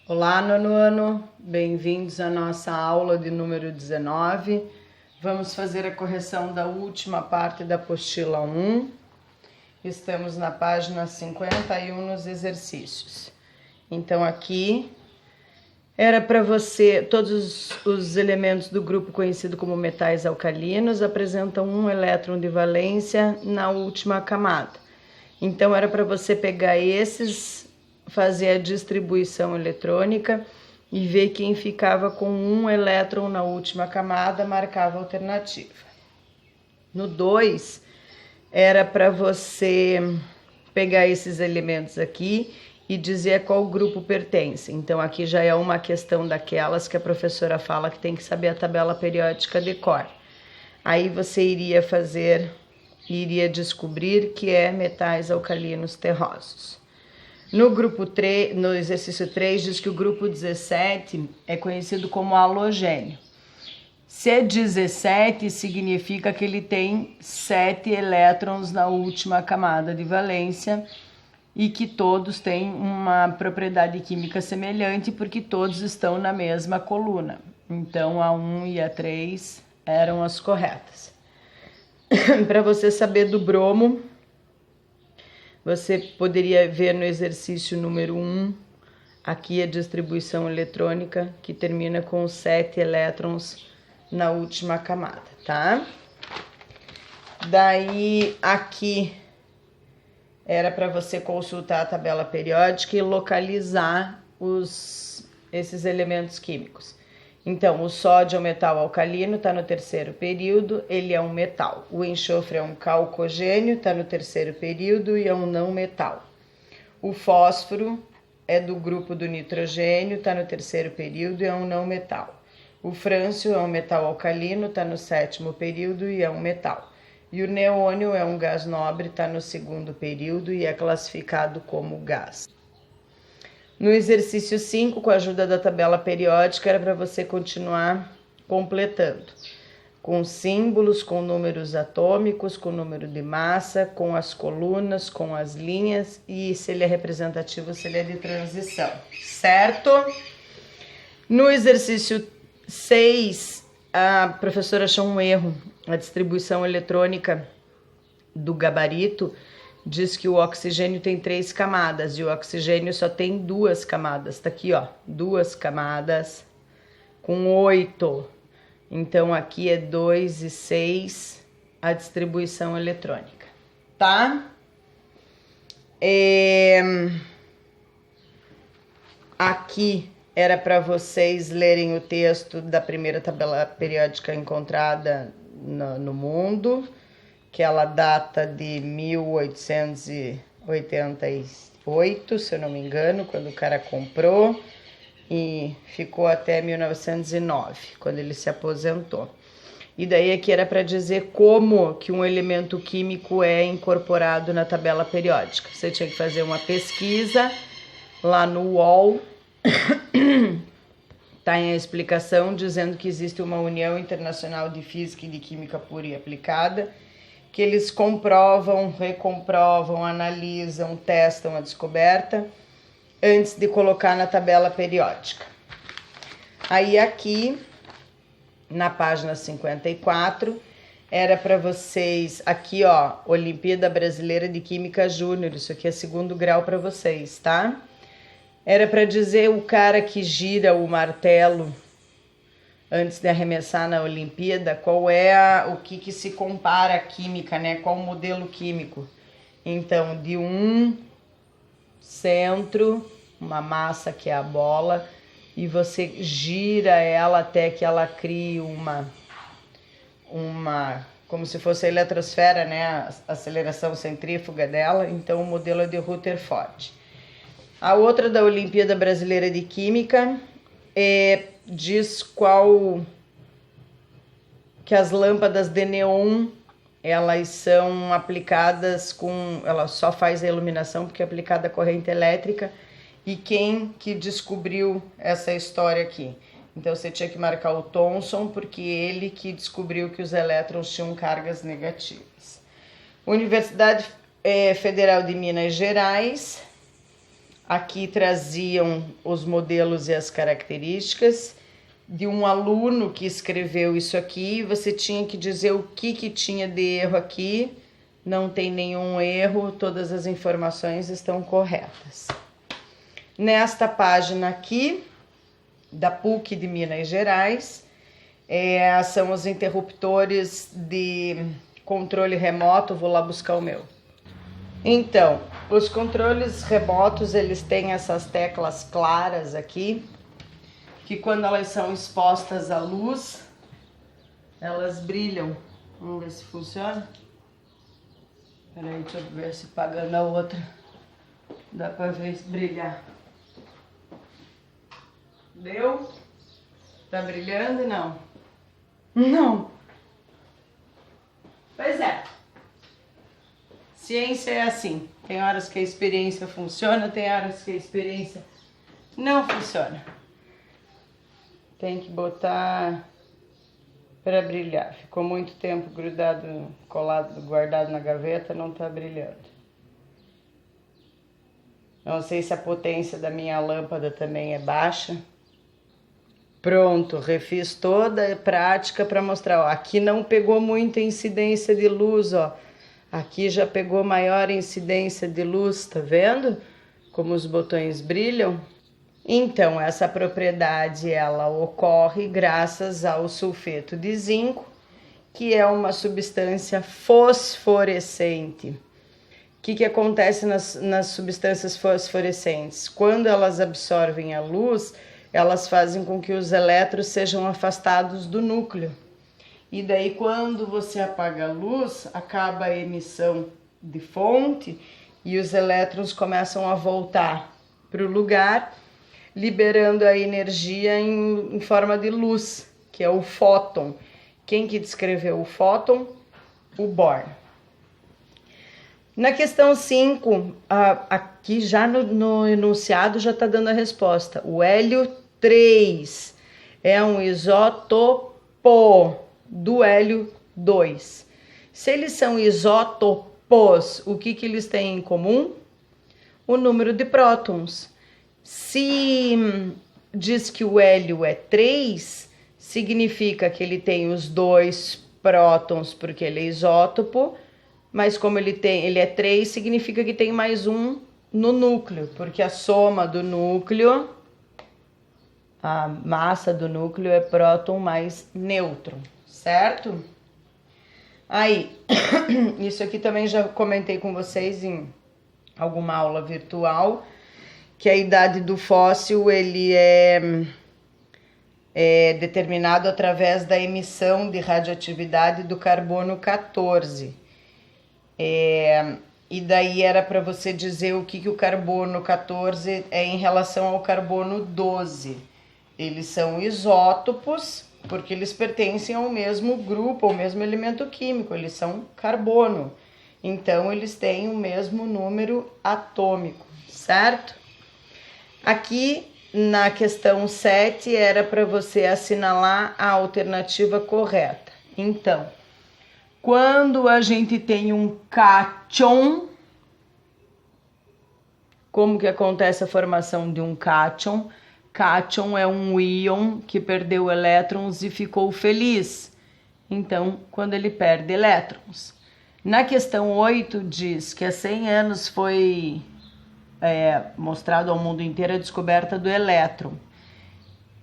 Olá, nono ano, bem-vindos à nossa aula de número 19. Vamos fazer a correção da última parte da apostila 1. Estamos na página 51 nos exercícios. Então aqui era para você, todos os elementos do grupo conhecido como metais alcalinos apresentam um elétron de valência na última camada. Então era para você pegar esses, fazer a distribuição eletrônica e ver quem ficava com um elétron na última camada, marcava a alternativa. No 2, era para você pegar esses elementos aqui e dizer a qual grupo pertence. Então aqui já é uma questão daquelas que a professora fala que tem que saber a tabela periódica de cor. Aí você iria descobrir que é metais alcalinos terrosos. No grupo 3, no exercício 3, diz que o grupo 17 é conhecido como halogênio. Se é 17, significa que ele tem 7 elétrons na última camada de valência e que todos têm uma propriedade química semelhante porque todos estão na mesma coluna. Então, a 1 e a 3 eram as corretas. Para você saber do bromo, você poderia ver no exercício número 1, aqui a distribuição eletrônica, que termina com 7 elétrons na última camada, tá? Daí, aqui, era para você consultar a tabela periódica e localizar esses elementos químicos. Então, o sódio é um metal alcalino, está no terceiro período, ele é um metal. O enxofre é um calcogênio, está no terceiro período e é um não metal. O fósforo é do grupo do nitrogênio, está no terceiro período e é um não metal. O frâncio é um metal alcalino, está no sétimo período e é um metal. E o neônio é um gás nobre, está no segundo período e é classificado como gás. No exercício 5, com a ajuda da tabela periódica, era para você continuar completando. Com símbolos, com números atômicos, com número de massa, com as colunas, com as linhas e se ele é representativo, se ele é de transição, certo? No exercício 6, a professora achou um erro. A distribuição eletrônica do gabarito diz que o oxigênio tem 3 camadas e o oxigênio só tem 2 camadas. Tá aqui, ó, 2 camadas com 8. Então, aqui é 2 e 6 a distribuição eletrônica, tá? Aqui era para vocês lerem o texto da primeira tabela periódica encontrada no mundo, que ela data de 1888, se eu não me engano, quando o cara comprou, e ficou até 1909, quando ele se aposentou. E daí aqui era para dizer como que um elemento químico é incorporado na tabela periódica. Você tinha que fazer uma pesquisa lá no UOL, está em a explicação dizendo que existe uma União Internacional de Física e de Química Pura e Aplicada, que eles comprovam, recomprovam, analisam, testam a descoberta antes de colocar na tabela periódica. Aí aqui, na página 54, era para vocês, aqui ó, Olimpíada Brasileira de Química Júnior, isso aqui é segundo grau para vocês, tá? Era para dizer o cara que gira o martelo antes de arremessar na Olimpíada, qual é o que se compara a química, né? Qual o modelo químico? Então, de um centro, uma massa que é a bola, e você gira ela até que ela crie uma como se fosse a eletrosfera, né? A aceleração centrífuga dela. Então, o modelo é de Rutherford. A outra da Olimpíada Brasileira de Química diz que as lâmpadas de neon, elas são aplicadas ela só faz a iluminação porque é aplicada a corrente elétrica. E quem que descobriu essa história aqui? Então você tinha que marcar o Thomson, porque ele que descobriu que os elétrons tinham cargas negativas. Universidade Federal de Minas Gerais, Aqui traziam os modelos e as características de um aluno que escreveu isso aqui. Você tinha que dizer o que tinha de erro aqui. Não tem nenhum erro, todas as informações estão corretas. Nesta página aqui, da PUC de Minas Gerais, são os interruptores de controle remoto. Vou lá buscar o meu. Então, os controles remotos, eles têm essas teclas claras aqui, que quando elas são expostas à luz, elas brilham. Vamos ver se funciona. Peraí, deixa eu ver se apagando a outra dá pra ver brilhar. Deu? Tá brilhando? Não. Não. Pois é. Ciência é assim. Tem horas que a experiência funciona, tem horas que a experiência não funciona. Tem que botar para brilhar. Ficou muito tempo grudado, colado, guardado na gaveta, não tá brilhando. Não sei se a potência da minha lâmpada também é baixa. Pronto, refiz toda a prática para mostrar. Ó, aqui não pegou muita incidência de luz, ó. Aqui já pegou maior incidência de luz, tá vendo? Como os botões brilham. Então, essa propriedade, ela ocorre graças ao sulfeto de zinco, que é uma substância fosforescente. O que acontece nas substâncias fosforescentes? Quando elas absorvem a luz, elas fazem com que os elétrons sejam afastados do núcleo. E daí, quando você apaga a luz, acaba a emissão de fonte e os elétrons começam a voltar para o lugar, liberando a energia em forma de luz, que é o fóton. Quem que descreveu o fóton? O Bohr. Na questão 5, aqui já no enunciado já está dando a resposta. O hélio 3 é um isótopo do hélio 2. Se eles são isótopos, o que eles têm em comum? O número de prótons. Se diz que o hélio é 3, significa que ele tem os 2 prótons, porque ele é isótopo, mas como ele é 3, significa que tem mais um no núcleo, porque a soma do núcleo, a massa do núcleo é próton mais nêutron, certo? Aí, isso aqui também já comentei com vocês em alguma aula virtual, que a idade do fóssil ele é determinado através da emissão de radioatividade do carbono 14. E daí era para você dizer o que o carbono 14 é em relação ao carbono 12. Eles são isótopos porque eles pertencem ao mesmo grupo, ao mesmo elemento químico, eles são carbono. Então, eles têm o mesmo número atômico, certo? Aqui, na questão 7, era para você assinalar a alternativa correta. Então, quando a gente tem um cátion, como que acontece a formação de um cátion? Cátion é um íon que perdeu elétrons e ficou feliz. Então, quando ele perde elétrons. Na questão 8 diz que há 100 anos foi mostrado ao mundo inteiro a descoberta do elétron.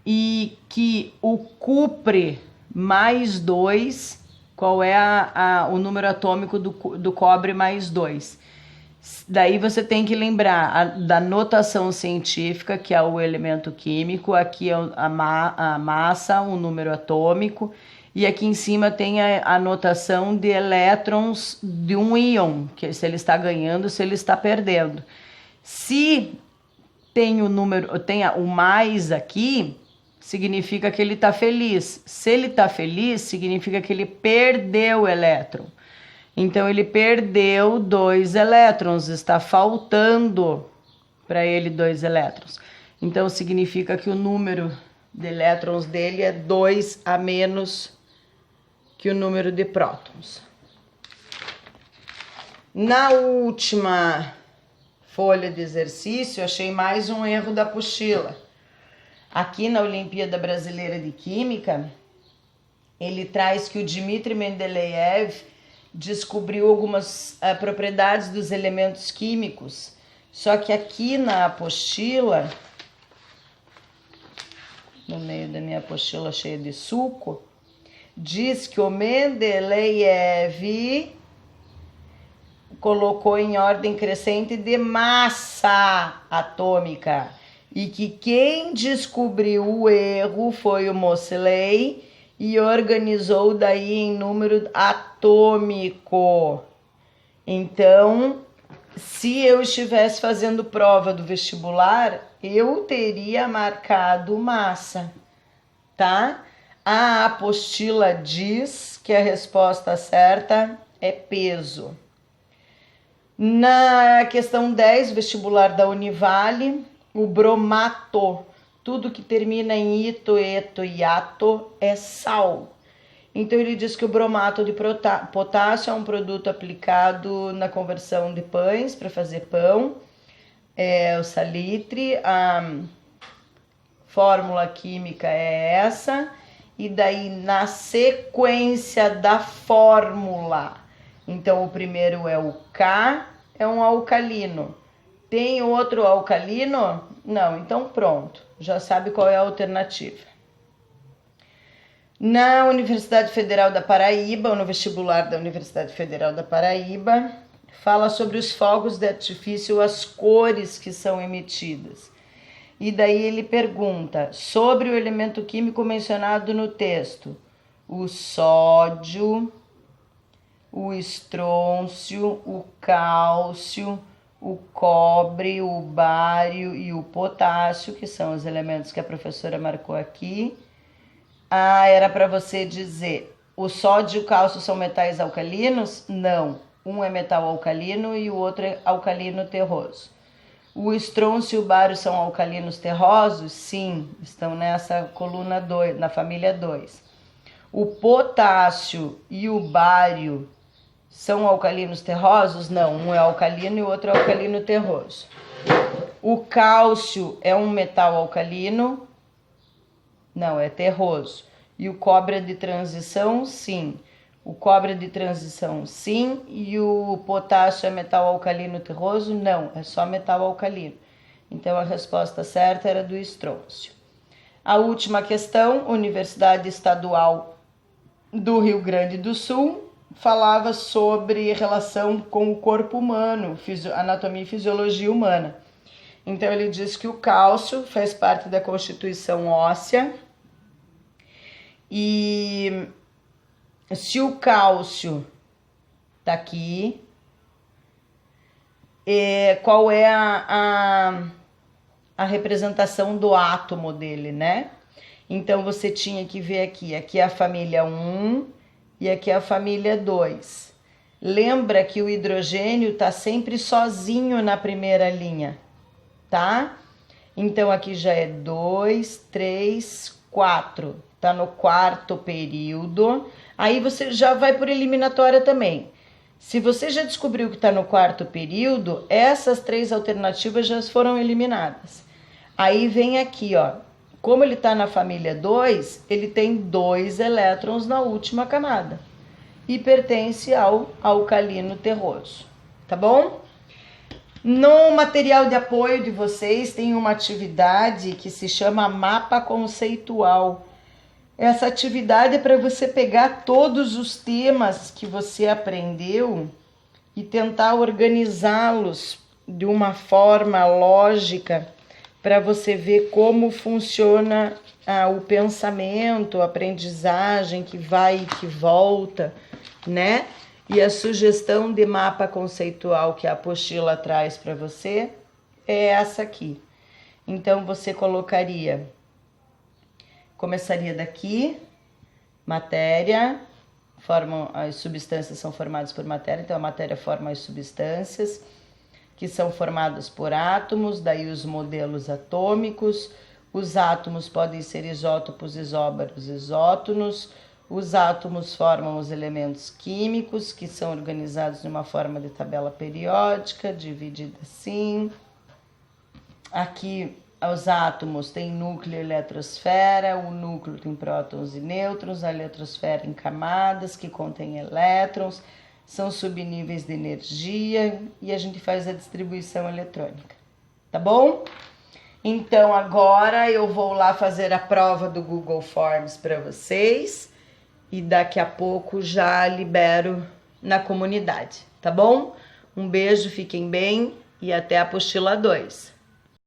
E que o Cupre mais 2, qual é o número atômico do cobre mais 2? Daí você tem que lembrar da notação científica, que é o elemento químico, aqui é a massa, o número atômico, e aqui em cima tem a notação de elétrons de um íon, que é se ele está ganhando, se ele está perdendo. Se tem o mais aqui, significa que ele está feliz. Se ele está feliz, significa que ele perdeu o elétron. Então, ele perdeu 2 elétrons, está faltando para ele 2 elétrons. Então, significa que o número de elétrons dele é 2 a menos que o número de prótons. Na última folha de exercício, achei mais um erro da apostila. Aqui na Olimpíada Brasileira de Química, ele traz que o Dmitry Mendeleev descobriu algumas propriedades dos elementos químicos. Só que aqui na apostila, no meio da minha apostila cheia de suco, diz que o Mendeleev colocou em ordem crescente de massa atômica e que quem descobriu o erro foi o Moseley e organizou daí em número atômico. Então, se eu estivesse fazendo prova do vestibular, eu teria marcado massa, tá? A apostila diz que a resposta certa é peso. Na questão 10, vestibular da Univale, o bromato, tudo que termina em ito, eto e ato é sal. Então ele diz que o bromato de potássio é um produto aplicado na conversão de pães para fazer pão, o salitre, a fórmula química é essa, e daí na sequência da fórmula, então o primeiro é o K, é um alcalino. Tem outro alcalino? Não, então pronto, já sabe qual é a alternativa. Na Universidade Federal da Paraíba, ou no vestibular da Universidade Federal da Paraíba, fala sobre os fogos de artifício, as cores que são emitidas. E daí ele pergunta sobre o elemento químico mencionado no texto: o sódio, o estrôncio, o cálcio, o cobre, o bário e o potássio, que são os elementos que a professora marcou aqui. Era para você dizer, o sódio e o cálcio são metais alcalinos? Não, um é metal alcalino e o outro é alcalino terroso. O estrôncio e o bário são alcalinos terrosos? Sim, estão nessa coluna 2, na família 2. O potássio e o bário são alcalinos terrosos? Não, um é alcalino e o outro é alcalino terroso. O cálcio é um metal alcalino? Não, é terroso. E o cobre é de transição? Sim. O cobre é de transição? Sim. E o potássio é metal alcalino terroso? Não, é só metal alcalino. Então a resposta certa era do estrôncio. A última questão, Universidade Estadual do Rio Grande do Sul, falava sobre relação com o corpo humano, anatomia e fisiologia humana. Então ele diz que o cálcio faz parte da constituição óssea e se o cálcio tá aqui, qual é a representação do átomo dele, né? Então você tinha que ver aqui é a família 1 e aqui é a família 2. Lembra que o hidrogênio tá sempre sozinho na primeira linha, tá? Então aqui já é 2, 3, 4. Tá no quarto período. Aí você já vai por eliminatória também. Se você já descobriu que tá no quarto período, essas 3 alternativas já foram eliminadas. Aí vem aqui, ó. Como ele tá na família 2, ele tem 2 elétrons na última camada. E pertence ao alcalino terroso. Tá bom? No material de apoio de vocês tem uma atividade que se chama mapa conceitual. Essa atividade é para você pegar todos os temas que você aprendeu e tentar organizá-los de uma forma lógica para você ver como funciona o pensamento, a aprendizagem que vai e que volta, né? E a sugestão de mapa conceitual que a apostila traz para você é essa aqui. Então, você começaria daqui, matéria, as substâncias são formadas por matéria, então a matéria forma as substâncias, que são formadas por átomos, daí os modelos atômicos. Os átomos podem ser isótopos, isóbaros, isótonos. Os átomos formam os elementos químicos, que são organizados numa forma de tabela periódica, dividida assim. Aqui, os átomos têm núcleo e eletrosfera, o núcleo tem prótons e nêutrons, a eletrosfera em camadas que contém elétrons, são subníveis de energia e a gente faz a distribuição eletrônica, tá bom? Então, agora eu vou lá fazer a prova do Google Forms para vocês e daqui a pouco já libero na comunidade, tá bom? Um beijo, fiquem bem e até a apostila 2.